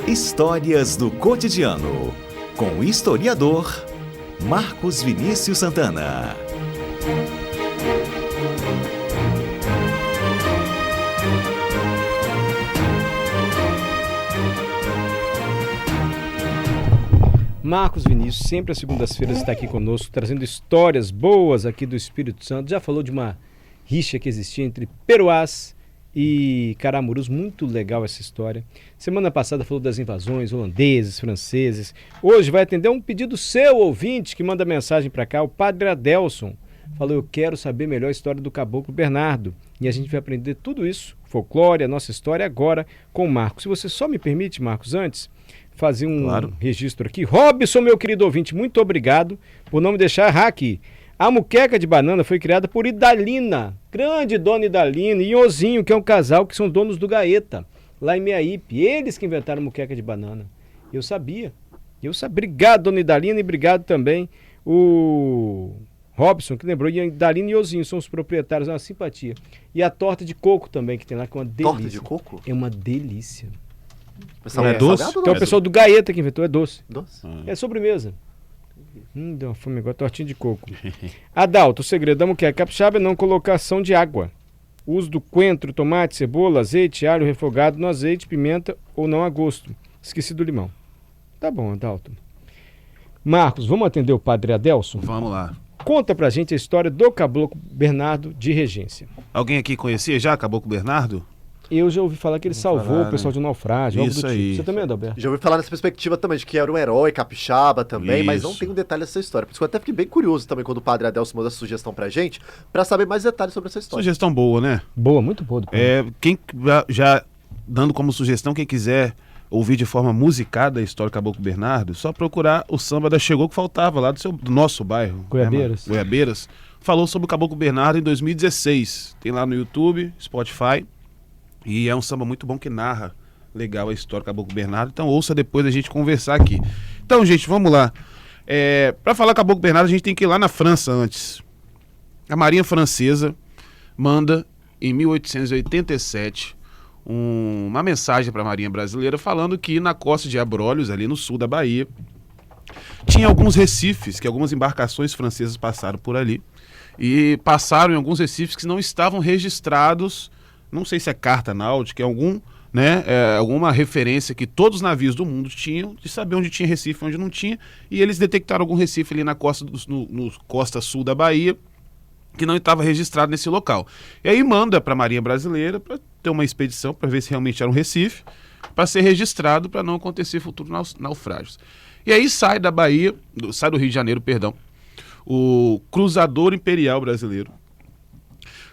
Histórias do cotidiano, com o historiador Marcos Vinícius Santana. Marcos Vinícius, sempre às segundas-feiras está aqui conosco, trazendo histórias boas aqui do Espírito Santo. Já falou de uma rixa que existia entre Peruás e Caramurus, muito legal essa história. Semana passada falou das invasões holandeses, franceses. Hoje vai atender um pedido seu, ouvinte, que manda mensagem para cá, o Padre Adelson. Falou, eu quero saber melhor a história do Caboclo Bernardo. E a gente vai aprender tudo isso, folclore, a nossa história, agora com o Marcos. Se você só me permite, Marcos, antes, fazer um registro aqui. Robson, meu querido ouvinte, muito obrigado por não me deixar errar aqui. A muqueca de banana foi criada por Idalina, grande dona Idalina, e Ozinho, que é um casal que são donos do Gaeta, lá em Meaípe. Eles que inventaram a muqueca de banana. Eu sabia. Obrigado, dona Idalina, e obrigado também o Robson, que lembrou. E Idalina e Ozinho são os proprietários, é uma simpatia. E a torta de coco também, que tem lá, que é uma delícia. Torta de coco? É uma delícia. É doce? Então o pessoal do Gaeta que inventou, é doce. Doce? É sobremesa. Deu uma fome agora, tortinha de coco. Adalto, o segredo da muqueca capixaba é não colocação de água. O uso do coentro, tomate, cebola, azeite, alho refogado no azeite, pimenta ou não a gosto. Esqueci do limão. Tá bom, Adalto. Marcos, vamos atender o Padre Adelson? Vamos lá. Conta pra gente a história do Caboclo Bernardo de Regência. Alguém aqui conhecia já Caboclo Bernardo? Eu já ouvi falar que ele salvou o pessoal de um naufrágio, algo do tipo. Aí. Você também, Adalberto? Já ouvi falar nessa perspectiva também, de que era um herói capixaba também, mas não Isso. tem um detalhe dessa história. Por isso que eu até fiquei bem curioso também quando o Padre Adelson mandou essa sugestão pra gente, pra saber mais detalhes sobre essa história. Sugestão boa, né? Boa, muito boa. Do Quem já dando como sugestão, quem quiser ouvir de forma musicada a história do Caboclo Bernardo, só procurar o samba da Chegou que faltava lá do nosso bairro. Goiabeiras. Né, Goiabeiras. Falou sobre o Caboclo Bernardo em 2016. Tem lá no YouTube, Spotify. E é um samba muito bom que narra legal a história do Caboclo Bernardo. Então ouça depois a gente conversar aqui. Então, gente, vamos lá. Para falar Caboclo Bernardo, a gente tem que ir lá na França antes. A Marinha Francesa manda, em 1887, uma mensagem para a Marinha Brasileira falando que na costa de Abrolhos, ali no sul da Bahia, tinha alguns recifes, que algumas embarcações francesas passaram por ali. E passaram em alguns recifes que não estavam registrados. Não sei se é carta náutica, alguma referência que todos os navios do mundo tinham, de saber onde tinha recife e onde não tinha, e eles detectaram algum recife ali na costa, no costa sul da Bahia, que não estava registrado nesse local. E aí manda para a Marinha Brasileira para ter uma expedição, para ver se realmente era um recife, para ser registrado, para não acontecer futuros naufrágios. E aí sai do Rio de Janeiro, o Cruzador Imperial Brasileiro,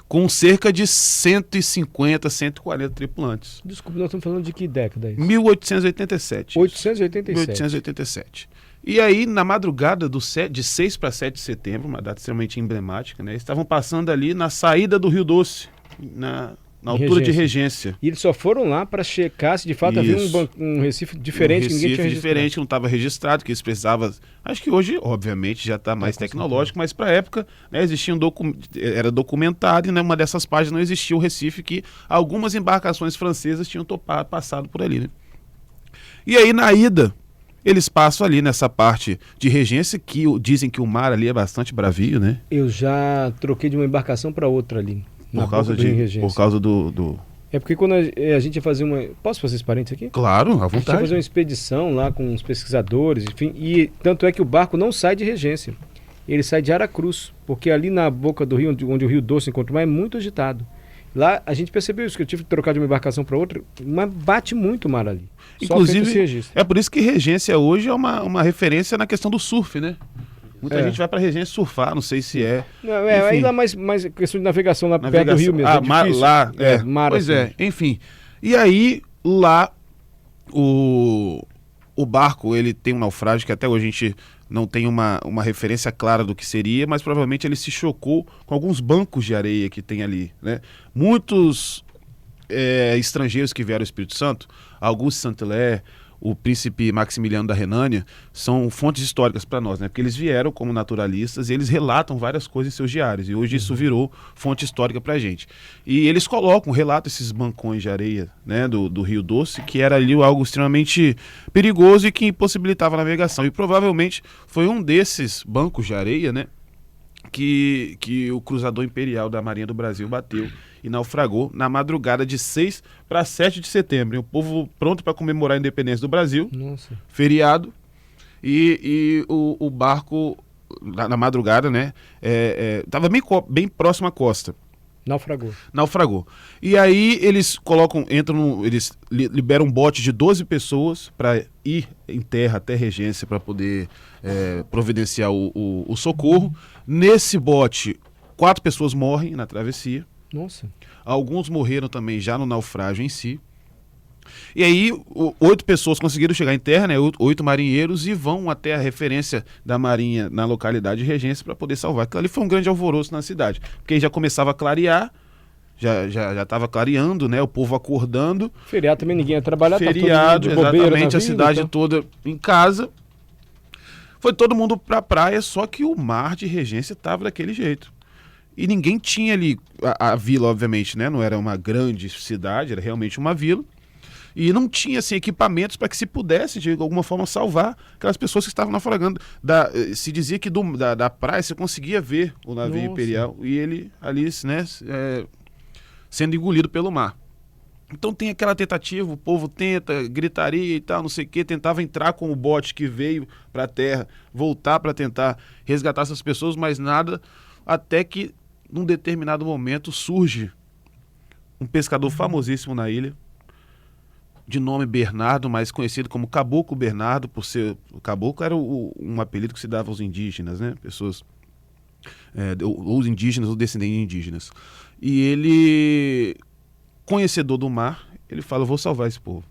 com cerca de 150, 140 tripulantes. Desculpa, nós estamos falando de que década é isso? 1887. 1887. E aí, na madrugada de 6 para 7 de setembro, uma data extremamente emblemática, né? Estavam passando ali na saída do Rio Doce, na altura de Regência. E eles só foram lá para checar se de fato havia um recife diferente, que ninguém tinha registrado. Diferente, que não estava registrado, que eles precisavam. Acho que hoje, obviamente, já está mais tecnológico, mas para a época, né, existia era documentado e numa dessas páginas não existia o recife que algumas embarcações francesas tinham passado por ali. Né? E aí, na ida, eles passam ali nessa parte de Regência, que dizem que o mar ali é bastante bravio, né? Eu já troquei de uma embarcação para outra ali. Por causa do... É porque quando a gente ia fazer uma... Posso fazer esse parênteses aqui? Claro, à A gente ia vontade. fazer uma expedição lá com os pesquisadores, enfim, e tanto é que o barco não sai de Regência. Ele sai de Aracruz, porque ali na boca do rio, onde o Rio Doce encontra o mar, é muito agitado. Lá a gente percebeu isso, que eu tive que trocar de uma embarcação para outra, mas bate muito o mar ali. Inclusive, é por isso que Regência hoje é uma referência na questão do surf, né? Muita gente vai para Regência surfar, não sei se é. Não, aí lá mais questão de navegação lá perto do rio mesmo. Mar, pois assim. Enfim. E aí, lá, o barco, ele tem um naufrágio que até hoje a gente não tem uma referência clara do que seria, mas provavelmente ele se chocou com alguns bancos de areia que tem ali, né? Muitos estrangeiros que vieram ao Espírito Santo, Augusto Saint-Hilaire, o príncipe Maximiliano da Renânia são fontes históricas para nós, né? Porque eles vieram como naturalistas e eles relatam várias coisas em seus diários. E hoje isso virou fonte histórica para a gente. E eles relatam esses bancões de areia, né, do Rio Doce, que era ali algo extremamente perigoso e que impossibilitava a navegação. E provavelmente foi um desses bancos de areia, né, que o cruzador imperial da Marinha do Brasil bateu e naufragou na madrugada de 6 para 7 de setembro. E o povo pronto para comemorar a independência do Brasil, Nossa. feriado, e o barco, na madrugada, né, estava bem próximo à costa. Naufragou. E aí eles eles liberam um bote de 12 pessoas para ir em terra até Regência para poder providenciar o socorro. Nesse bote, 4 pessoas morrem na travessia. Nossa. Alguns morreram também já no naufrágio em si. E aí, 8 pessoas conseguiram chegar em terra, né? 8 marinheiros, e vão até a referência da Marinha na localidade de Regência para poder salvar. Aquilo ali foi um grande alvoroço na cidade, porque aí já começava a clarear, já estava clareando, né? O povo acordando. Feriado também, ninguém ia trabalhar, feriado, tá todo mundo de bobeira na exatamente, a vida, cidade então. toda em casa. Foi todo mundo para a praia, só que o mar de Regência estava daquele jeito. E ninguém tinha ali, a vila, obviamente, né? Não era uma grande cidade, era realmente uma vila. E não tinha assim, equipamentos para que se pudesse, de alguma forma, salvar aquelas pessoas que estavam naufragando. Se dizia que da praia você conseguia ver o navio imperial e ele ali, né, sendo engolido pelo mar. Então tem aquela tentativa, o povo tenta, gritaria e tal, não sei o quê, tentava entrar com o bote que veio para a terra, voltar para tentar resgatar essas pessoas, mas nada, até que num determinado momento surge um pescador famosíssimo na ilha, de nome Bernardo, mais conhecido como Caboclo Bernardo, por ser... O caboclo era um apelido que se dava aos indígenas, né? Pessoas... ou indígenas ou descendentes de indígenas. E ele, conhecedor do mar, ele fala, eu vou salvar esse povo.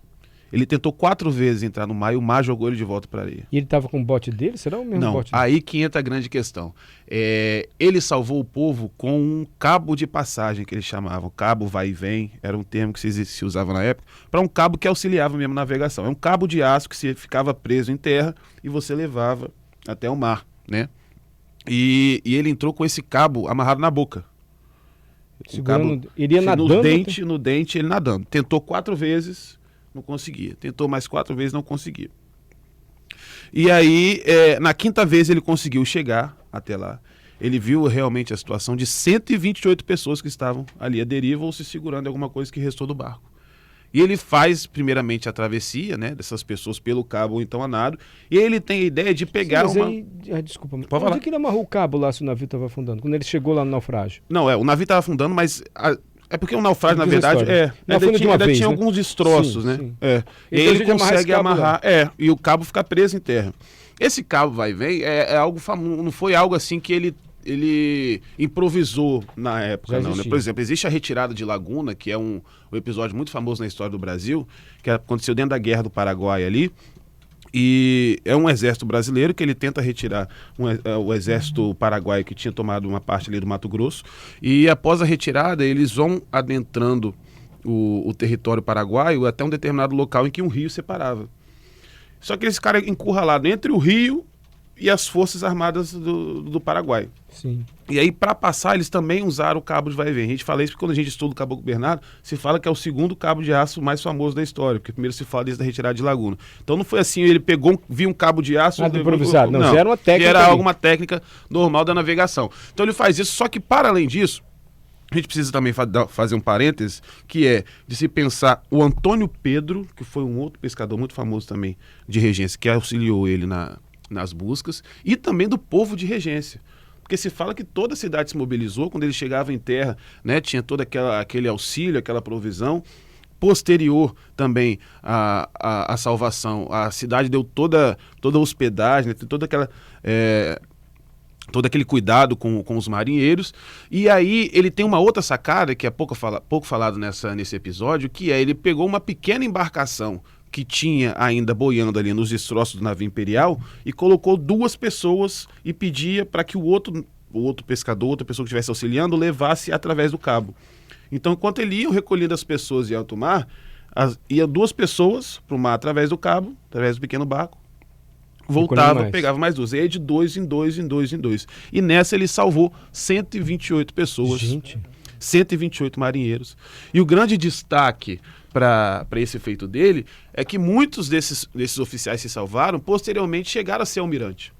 Ele tentou 4 vezes entrar no mar e o mar jogou ele de volta para a areia. E ele estava com o bote dele? Será o mesmo Não, bote dele? aí que entra a grande questão. Ele salvou o povo com um cabo de passagem, que eles chamavam. Cabo vai e vem, era um termo que se usava na época, para um cabo que auxiliava mesmo na navegação. É um cabo de aço que ficava preso em terra e você levava até o mar, né? E ele entrou com esse cabo amarrado na boca. Segurando, ele ia nadando? No dente, ele nadando. Tentou 4 vezes, não conseguia. Tentou mais 4 vezes, não conseguia. E aí, na 5ª vez ele conseguiu chegar até lá. Ele viu realmente a situação de 128 pessoas que estavam ali à deriva ou se segurando em alguma coisa que restou do barco. E ele faz, primeiramente, a travessia, né, dessas pessoas pelo cabo ou então a nado. E ele tem a ideia de pegar Sim, mas aí, desculpa, Pode falar. onde que ele amarrou o cabo lá se o navio estava afundando? Quando ele chegou lá no naufrágio? Não, o navio estava afundando, mas... É porque o naufrágio, na verdade, Não, afunda de uma vez, tinha né? alguns destroços, Sim, né? sim. E aí Então, ele a gente amarra esse consegue cabo amarrar, e o cabo fica preso em terra. Esse cabo vai e vem é algo famoso, não foi algo assim que ele improvisou na época, não, né? Por exemplo, existe a retirada de Laguna, que é um episódio muito famoso na história do Brasil, que aconteceu dentro da Guerra do Paraguai ali. E é um exército brasileiro que ele tenta retirar o exército paraguaio que tinha tomado uma parte ali do Mato Grosso. E após a retirada, eles vão adentrando o território paraguaio até um determinado local em que um rio separava. Só que esse cara é encurralado entre o rio e as forças armadas do Paraguai. Sim. E aí, para passar, eles também usaram o cabo de vai e vem. A gente fala isso porque quando a gente estuda o Caboclo Bernardo, se fala que é o segundo cabo de aço mais famoso da história, porque primeiro se fala desde a retirada de Laguna. Então não foi assim, ele viu um cabo de aço... Nada improvisado, não, era uma técnica. Era alguma técnica normal da navegação. Então ele faz isso, só que para além disso, a gente precisa também fazer um parênteses, que é de se pensar o Antônio Pedro, que foi um outro pescador muito famoso também de Regência, que auxiliou ele nas buscas, e também do povo de Regência. Porque se fala que toda a cidade se mobilizou quando ele chegava em terra, né, tinha todo aquele auxílio, aquela provisão. Posterior também à salvação, a cidade deu toda a hospedagem, né, todo aquele cuidado com os marinheiros. E aí ele tem uma outra sacada, que é pouco falado nesse episódio, que ele pegou uma pequena embarcação que tinha ainda boiando ali nos destroços do navio imperial e colocou 2 pessoas e pedia para que o outro pescador, outra pessoa que estivesse auxiliando, levasse através do cabo. Então, enquanto ele ia recolhendo as pessoas em alto mar, Ia 2 pessoas para o mar através do cabo, através do pequeno barco, voltava, pegava mais 2. E aí de 2 em 2 em 2 em 2. E nessa ele salvou 128 pessoas. Gente. 128 marinheiros. E o grande destaque para esse feito dele é que muitos desses oficiais que se salvaram, posteriormente chegaram a ser almirante.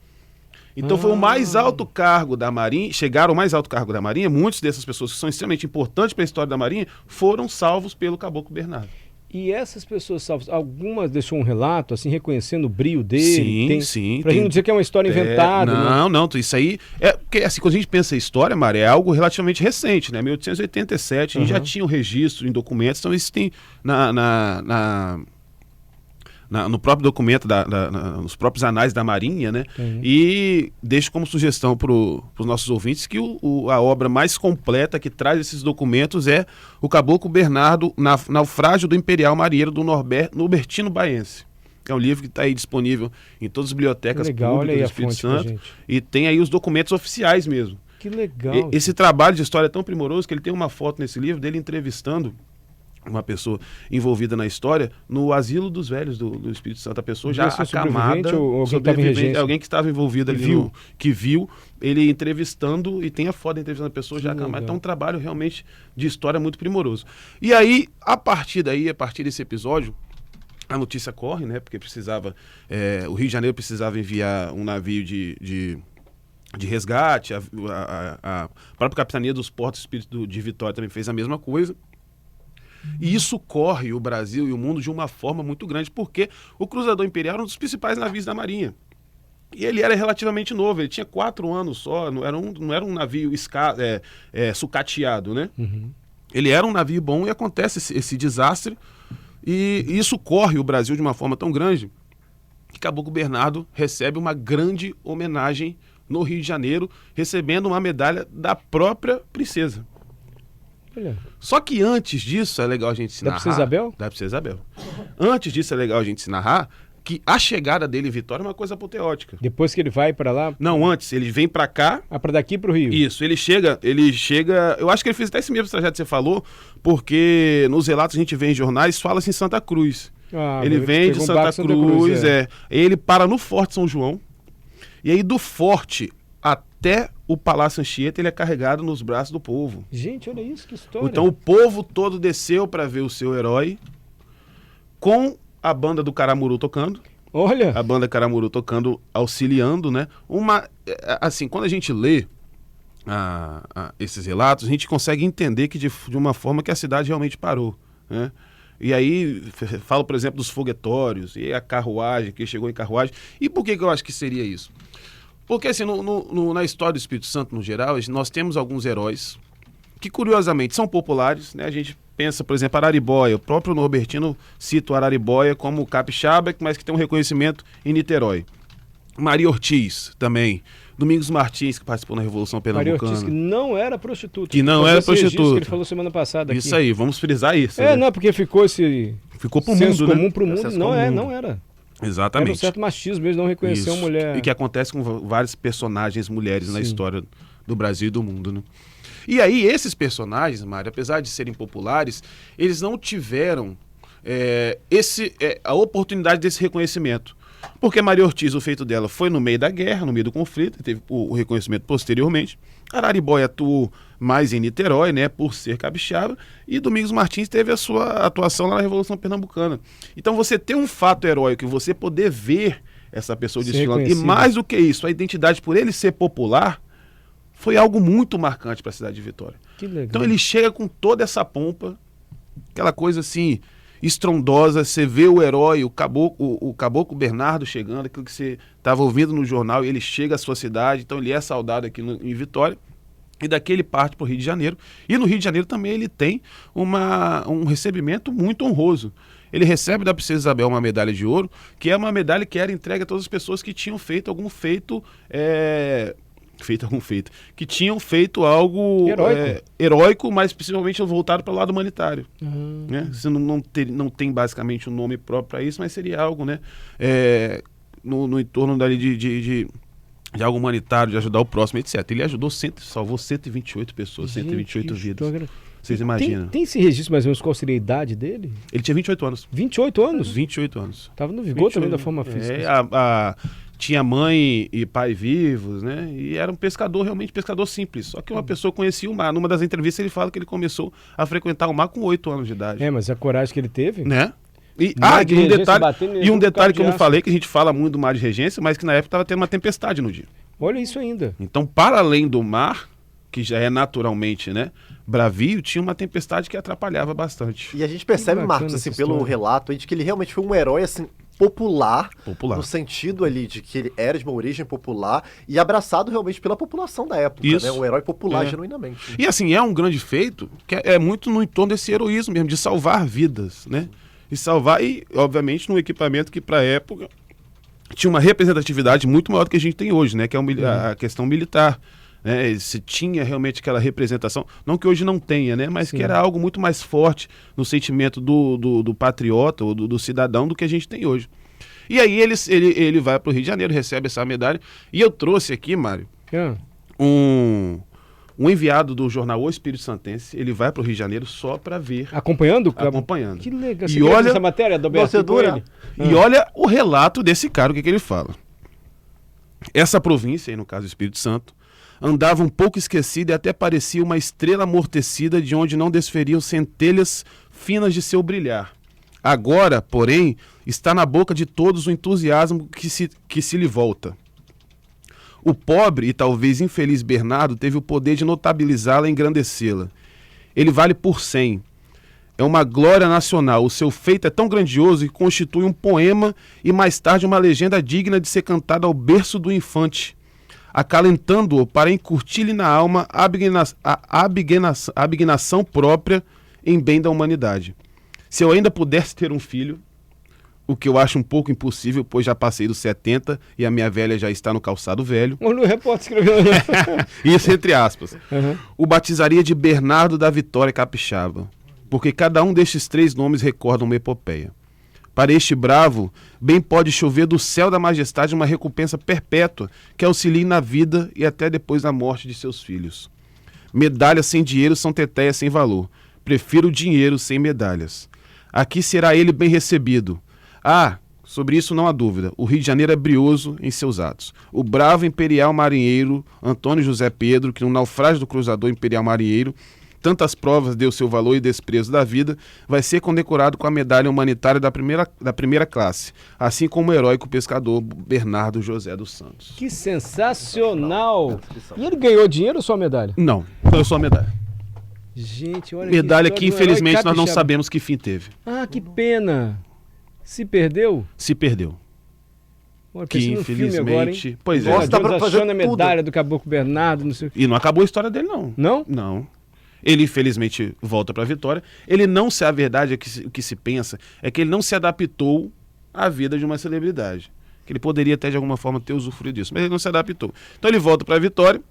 Então foi o mais alto cargo da Marinha, chegaram ao mais alto cargo da Marinha, muitas dessas pessoas que são extremamente importantes para a história da Marinha, foram salvos pelo Caboclo Bernardo. E essas pessoas salvas, algumas deixou um relato, assim, reconhecendo o brio dele? Sim. Pra gente não dizer que é uma história inventada. Não, isso aí... Porque assim, quando a gente pensa em história, Mário, é algo relativamente recente, né? 1887, a gente já tinha um registro em documentos, então isso tem no próprio documento, nos próprios anais da Marinha, né? E deixo como sugestão para os nossos ouvintes que a obra mais completa que traz esses documentos é o Caboclo Bernardo, Naufrágio do Imperial Marinheiro do Norbertino Baense. É um livro que está aí disponível em todas as bibliotecas públicas do Espírito Santo. E tem aí os documentos oficiais mesmo. Que legal. Esse trabalho de história é tão primoroso que ele tem uma foto nesse livro dele entrevistando uma pessoa envolvida na história no asilo dos velhos do Espírito Santo, a pessoa já acamada, alguém que estava envolvido ali, que viu ele entrevistando, e tem a foto entrevistando a pessoa já acamada. Então é um trabalho realmente de história muito primoroso. E aí, a partir desse episódio, a notícia corre, né, porque o Rio de Janeiro precisava enviar um navio de resgate, a própria Capitania dos Portos do Espírito de Vitória também fez a mesma coisa. E isso corre o Brasil e o mundo de uma forma muito grande, porque o Cruzador Imperial era um dos principais navios da Marinha. E ele era relativamente novo, ele tinha 4 anos só, não era um navio sucateado, né? Ele era um navio bom, e acontece esse desastre, e isso corre o Brasil de uma forma tão grande que Caboclo Bernardo recebe uma grande homenagem no Rio de Janeiro, recebendo uma medalha da própria princesa. Olha. Só que antes disso é legal a gente se narrar. Da Princesa Isabel? Da Princesa Isabel. Antes disso é legal a gente se narrar que a chegada dele em Vitória é uma coisa apoteótica. Depois que ele vai pra lá? Não, antes. Ele vem pra cá. Pra daqui pro Rio? Isso. Ele chega... Eu acho que ele fez até esse mesmo trajeto que você falou, porque nos relatos que a gente vê em jornais, fala-se em Santa Cruz. Ele vem de Santa Cruz, ele para no Forte São João, e aí do Forte até o Palácio Anchieta, ele é carregado nos braços do povo. Gente, olha isso, que história. Então o povo todo desceu para ver o seu herói, com a banda do Caramuru tocando. Olha! A banda Caramuru tocando, auxiliando, né? Assim, quando a gente lê esses relatos, a gente consegue entender que de uma forma que a cidade realmente parou, né? E aí, falo, por exemplo, dos foguetórios, e a carruagem, que chegou em carruagem. E por que eu acho que seria isso? Porque, assim, na história do Espírito Santo, no geral, nós temos alguns heróis que, curiosamente, são populares, né? A gente pensa, por exemplo, Araribóia. O próprio Norbertino cita o Araribóia como capixaba, mas que tem um reconhecimento em Niterói. Maria Ortiz, também. Domingos Martins, que participou na Revolução Pernambucana. Maria Ortiz, que não era prostituta. Que não era prostituta. Que ele falou semana passada aqui. Isso aí, vamos frisar isso. Né? Não, porque ficou pro senso mundo, comum, né? pro mundo. Não era. Exatamente. Era um certo machismo mesmo, não reconheceu uma mulher. E que acontece com vários personagens mulheres na história do Brasil e do mundo, né? E aí, esses personagens, Mário, apesar de serem populares, eles não tiveram a oportunidade desse reconhecimento. Porque Maria Ortiz, o feito dela foi no meio da guerra, no meio do conflito, teve o reconhecimento posteriormente. Araribóia atuou mais em Niterói, né, por ser capixaba, e Domingos Martins teve a sua atuação lá na Revolução Pernambucana. Então você ter um fato heróico e você poder ver essa pessoa desfilando, e mais do que isso, a identidade por ele ser popular, foi algo muito marcante para a cidade de Vitória. Que legal. Então ele chega com toda essa pompa, aquela coisa assim, estrondosa, você vê o herói, o Caboclo Bernardo chegando, aquilo que você estava ouvindo no jornal, e ele chega à sua cidade, então ele é saudado aqui em Vitória, e daqui ele parte para o Rio de Janeiro. E no Rio de Janeiro também ele tem um recebimento muito honroso. Ele recebe da Princesa Isabel uma medalha de ouro, que é uma medalha que era entregue a todas as pessoas que tinham feito algum feito... que tinham feito algo heróico, mas principalmente voltado para o lado humanitário. Né? Você não tem basicamente um nome próprio para isso, mas seria algo, né, no entorno dali de algo humanitário, de ajudar o próximo, etc. Ele salvou 128 pessoas, 128 vidas. Vocês imaginam. Tem esse registro mais ou menos qual seria a idade dele? Ele tinha 28 anos. 28 anos? 28 anos. Tava no vigor 28, também da forma física. Tinha mãe e pai vivos, né? E era um pescador, realmente pescador simples. Só que uma pessoa conhecia o mar. Numa das entrevistas ele fala que ele começou a frequentar o mar com 8 anos de idade. Mas a coragem que ele teve... Né? E Regência um detalhe que eu não de falei, que a gente fala muito do mar de regência, mas que na época estava tendo uma tempestade no dia. Olha isso ainda. Então, para além do mar, que já é naturalmente, né, bravio, tinha uma tempestade que atrapalhava bastante. E a gente percebe, Que Marcos, bacana assim, essa pelo história. relato aí, de que ele realmente foi um herói, assim, popular, Popular. no sentido ali de que ele era de uma origem popular e abraçado realmente pela população da época, Isso. né? Um herói popular, É. genuinamente. E assim, é um grande feito, que é muito no entorno desse heroísmo mesmo, de salvar vidas, né? E salvar, e obviamente num equipamento que para a época tinha uma representatividade muito maior do que a gente tem hoje, né? Que é a questão militar. Né? Se tinha realmente aquela representação, não que hoje não tenha, né? Mas Sim. que era algo muito mais forte no sentimento do patriota ou do cidadão do que a gente tem hoje. E aí ele vai para o Rio de Janeiro, recebe essa medalha. E eu trouxe aqui, Mário, um enviado do jornal O Espírito Santense. Ele vai para o Rio de Janeiro só para ver. Acompanhando? Acompanhando. Que legal. E Você quer olha- essa matéria do Alberto Você dura? Coelho? E olha o relato desse cara, o que ele fala. Essa província, aí no caso Espírito Santo, andava um pouco esquecida e até parecia uma estrela amortecida de onde não desferiam centelhas finas de seu brilhar. Agora, porém, está na boca de todos o entusiasmo que se lhe volta. O pobre e talvez infeliz Bernardo teve o poder de notabilizá-la e engrandecê-la. Ele vale por 100. É uma glória nacional. O seu feito é tão grandioso que constitui um poema e mais tarde uma legenda digna de ser cantada ao berço do infante, acalentando-o para incutir-lhe na alma a abnegação própria em bem da humanidade. Se eu ainda pudesse ter um filho, o que eu acho um pouco impossível, pois já passei dos 70 e a minha velha já está no calçado velho, Olha o repórter escreveu. isso entre aspas, Uhum. o batizaria de Bernardo da Vitória Capixaba, porque cada um destes 3 nomes recorda uma epopeia. Para este bravo, bem pode chover do céu da majestade uma recompensa perpétua que auxilie na vida e até depois da morte de seus filhos. Medalhas sem dinheiro são teteias sem valor. Prefiro o dinheiro sem medalhas. Aqui será ele bem recebido. Sobre isso não há dúvida. O Rio de Janeiro é brioso em seus atos. O bravo imperial marinheiro Antônio José Pedro, que no naufrágio do cruzador imperial marinheiro tantas provas deu seu valor e desprezo da vida, vai ser condecorado com a medalha humanitária da primeira classe, assim como o heróico pescador Bernardo José dos Santos. Que sensacional! E ele ganhou dinheiro ou só a medalha? Não só a medalha. Gente, olha Medalha história que de um herói infelizmente nós não capixaba. sabemos que fim teve. Ah, que pena! Se perdeu? Se perdeu. Olha, Que pensei no filme agora, hein? infelizmente... Pois Nossa, é. dá Jones pra fazer achando a tudo. medalha do Caboclo Bernardo, não sei o que. E não acabou a história dele, não. Não? Não. Ele, infelizmente, volta para a Vitória. Ele não se... A verdade é que o que se pensa é que ele não se adaptou à vida de uma celebridade. Que ele poderia até, de alguma forma, ter usufruído disso. Mas ele não se adaptou. Então ele volta para a Vitória.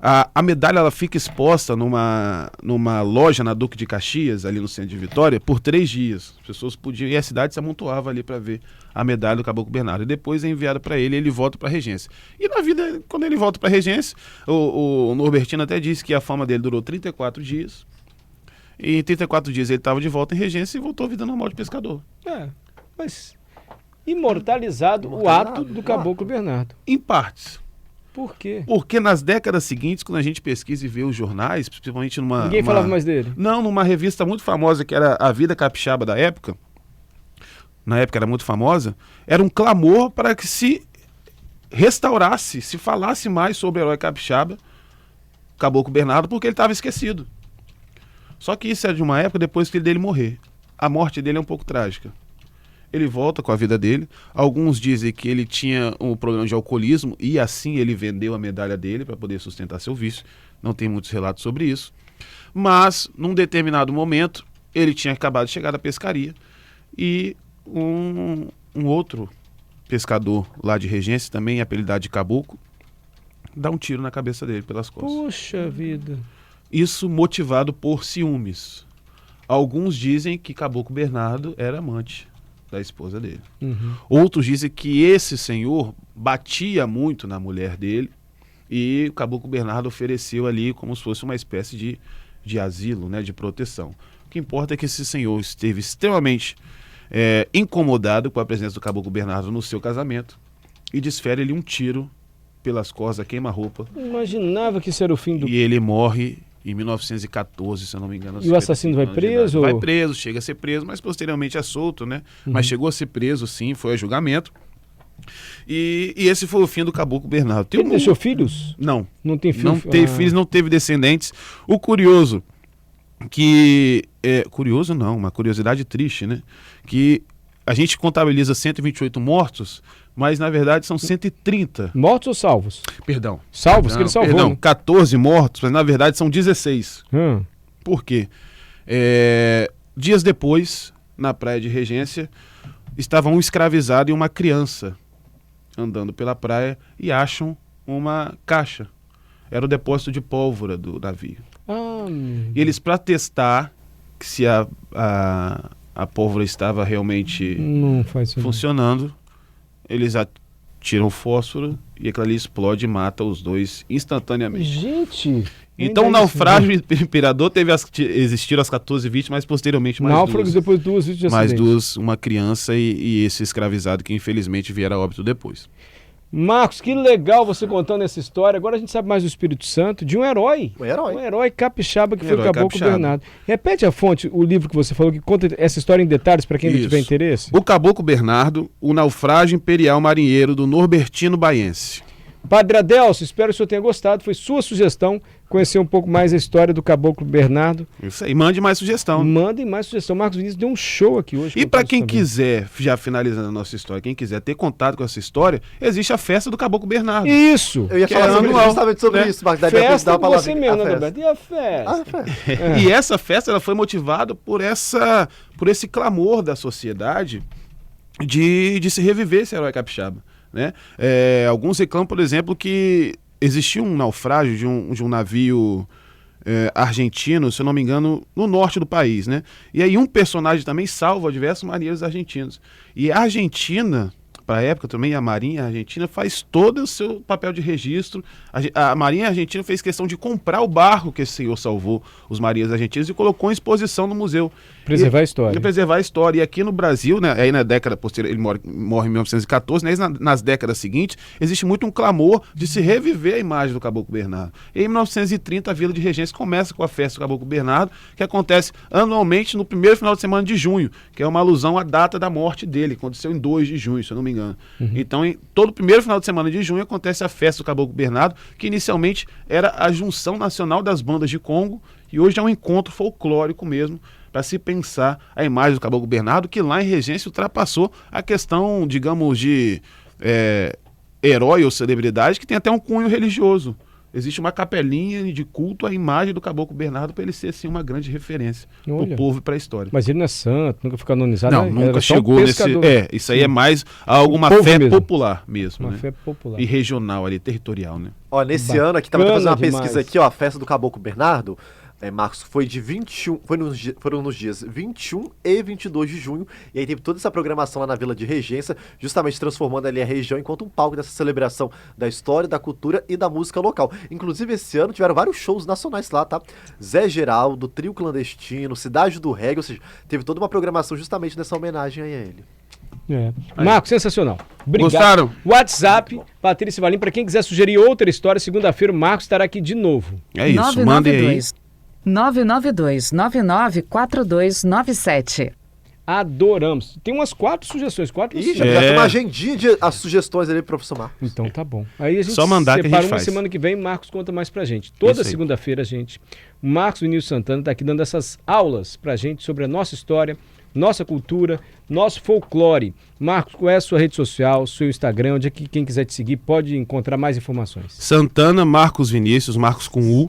A medalha ela fica exposta numa loja na Duque de Caxias, ali no centro de Vitória, por 3 dias. As pessoas podiam... E a cidade se amontoava ali para ver a medalha do Caboclo Bernardo. E depois é enviada para ele e ele volta para a regência. E na vida, quando ele volta para a regência, o Norbertino até disse que a fama dele durou 34 dias. E em 34 dias ele estava de volta em regência e voltou à vida normal de pescador. Mas imortalizado o ato do Caboclo Bernardo. Em partes. Por quê? Porque nas décadas seguintes, quando a gente pesquisa e vê os jornais, principalmente Ninguém falava mais dele. Não, numa revista muito famosa que era A Vida Capixaba da época, na época era muito famosa, era um clamor para que se restaurasse, se falasse mais sobre o herói capixaba, Caboclo Bernardo, porque ele estava esquecido. Só que isso é de uma época depois que dele morrer. A morte dele é um pouco trágica. Ele volta com a vida dele. Alguns dizem que ele tinha um problema de alcoolismo e assim ele vendeu a medalha dele para poder sustentar seu vício. Não tem muitos relatos sobre isso. Mas, num determinado momento, ele tinha acabado de chegar da pescaria e um outro pescador lá de Regência, também apelidado de Caboclo, dá um tiro na cabeça dele pelas costas. Puxa vida. Isso motivado por ciúmes. Alguns dizem que Caboclo Bernardo era amante da esposa dele. Uhum. Outros dizem que esse senhor batia muito na mulher dele e o Caboclo Bernardo ofereceu ali como se fosse uma espécie de de asilo, né, de proteção. O que importa é que esse senhor esteve extremamente incomodado com a presença do Caboclo Bernardo no seu casamento e desfere-lhe um tiro pelas costas, a queima-roupa. Não imaginava que isso era o fim do... E ele morre em 1914, se eu não me engano. E o assassino vai preso? Vai preso, chega a ser preso, mas posteriormente é solto, né? Mas chegou a ser preso, sim, foi a julgamento. E esse foi o fim do Caboclo Bernardo. Ele deixou filhos? Não. Não tem filhos? Não teve filhos, não teve descendentes. O curioso, curioso não, uma curiosidade triste, né? Que a gente contabiliza 128 mortos, mas na verdade são 130. Mortos ou salvos? Perdão. Salvos, que ele salvou. Perdão, né? 14 mortos, mas na verdade são 16. Por quê? Dias depois, na praia de Regência, estava um escravizado e uma criança andando pela praia e acham uma caixa. Era o depósito de pólvora do navio. E eles, para testar se a pólvora estava realmente funcionando, eles atiram o fósforo e aquilo ali explode e mata os dois instantaneamente. Gente! Então o naufrágio imperador existiram as 14 vítimas, mas posteriormente mais náufragos, depois 2 vítimas de acidente. Mais 2, uma criança e esse escravizado que infelizmente viera a óbito depois. Marcos, que legal você contando essa história. Agora a gente sabe mais do Espírito Santo, de um herói. Um herói capixaba que foi o Caboclo Bernardo. Repete a fonte, o livro que você falou, que conta essa história em detalhes para quem tiver interesse. O Caboclo Bernardo, o naufrágio imperial marinheiro do Norbertino Baiense. Padre Adelso, espero que o senhor tenha gostado. Foi sua sugestão conhecer um pouco mais a história do Caboclo Bernardo. Isso aí, mande mais sugestão. Mandem mais sugestão. Marcos Vinícius deu um show aqui hoje. E para quem quiser, já finalizando a nossa história, quem quiser ter contato com essa história, existe a festa do Caboclo Bernardo. Isso! Eu ia falar justamente sobre isso, Marcos. Festa com você mesmo, né, Roberto? E a festa? E essa festa ela foi motivada por esse clamor da sociedade de se reviver esse herói capixaba. Né? Alguns reclamam, por exemplo, que existia um naufrágio de um navio argentino, se eu não me engano, no norte do país, né? E aí um personagem também salva diversos marinheiros argentinos. E a Argentina, para a época também, a Marinha Argentina faz todo o seu papel de registro. A Marinha Argentina fez questão de comprar o barco que esse senhor salvou os marinheiros argentinos e colocou em exposição no museu. Preservar a história. Preservar a história. E aqui no Brasil, né, aí na década posterior, ele morre em 1914, né, nas décadas seguintes, existe muito um clamor de se reviver a imagem do Caboclo Bernardo. E em 1930, a Vila de Regência começa com a festa do Caboclo Bernardo, que acontece anualmente no primeiro final de semana de junho, que é uma alusão à data da morte dele, que aconteceu em 2 de junho, se eu não me engano. Então, todo primeiro final de semana de junho acontece a festa do Caboclo Bernardo, que inicialmente era a junção nacional das bandas de Congo, e hoje é um encontro folclórico mesmo, para se pensar a imagem do Caboclo Bernardo, que lá em Regência ultrapassou a questão, digamos, de herói ou celebridade, que tem até um cunho religioso. Existe uma capelinha de culto à imagem do Caboclo Bernardo para ele ser, assim, uma grande referência para o povo e para a história. Mas ele não é santo, nunca ficou canonizado? Não, nunca chegou nesse... isso aí é mais uma fé popular mesmo. Uma né? fé popular. E regional ali, territorial, né? Ó, nesse ano aqui, tava fazendo uma pesquisa aqui, ó, a festa do Caboclo Bernardo, Marcos, foi de 21, foram nos dias 21 e 22 de junho, e aí teve toda essa programação lá na Vila de Regência, justamente transformando ali a região enquanto um palco dessa celebração da história, da cultura e da música local. Inclusive, esse ano tiveram vários shows nacionais lá, tá? Zé Geraldo, Trio Clandestino, Cidade do Reggae, ou seja, teve toda uma programação justamente nessa homenagem aí a ele. Marcos, sensacional. Obrigado. Gostaram? WhatsApp, Patrícia Valim, para quem quiser sugerir outra história, segunda-feira o Marcos estará aqui de novo. É isso, mandem aí. 992-994297. Adoramos. Tem umas 4 sugestões, 4 ou 5. Já tem uma agendinha de as sugestões ali, professor Marcos. Então tá bom. Aí a gente só mandar que a gente uma faz. semana que vem, Marcos conta mais pra gente. Toda segunda-feira, gente, o Marcos Vinícius Santana tá aqui dando essas aulas pra gente sobre a nossa história, nossa cultura, nosso folclore. Marcos, qual é a sua rede social, seu Instagram, onde é que quem quiser te seguir pode encontrar mais informações? Santana Marcos Vinícius, Marcos com U.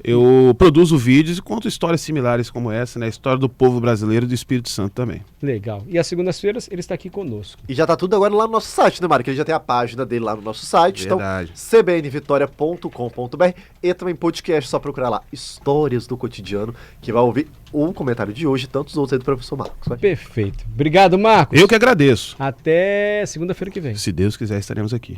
Eu produzo vídeos e conto histórias similares como essa, né? A história do povo brasileiro e do Espírito Santo também. Legal. E às segundas-feiras ele está aqui conosco. E já tá tudo agora lá no nosso site, né, Mário? Que ele já tem a página dele lá no nosso site. Verdade. Então, cbnvitoria.com.br e também podcast, só procurar lá, Histórias do Cotidiano, que vai ouvir o comentário de hoje e tantos outros aí do professor Marcos. Vai? Perfeito. Obrigado, Marcos. Eu que agradeço. Até segunda-feira que vem. Se Deus quiser, estaremos aqui.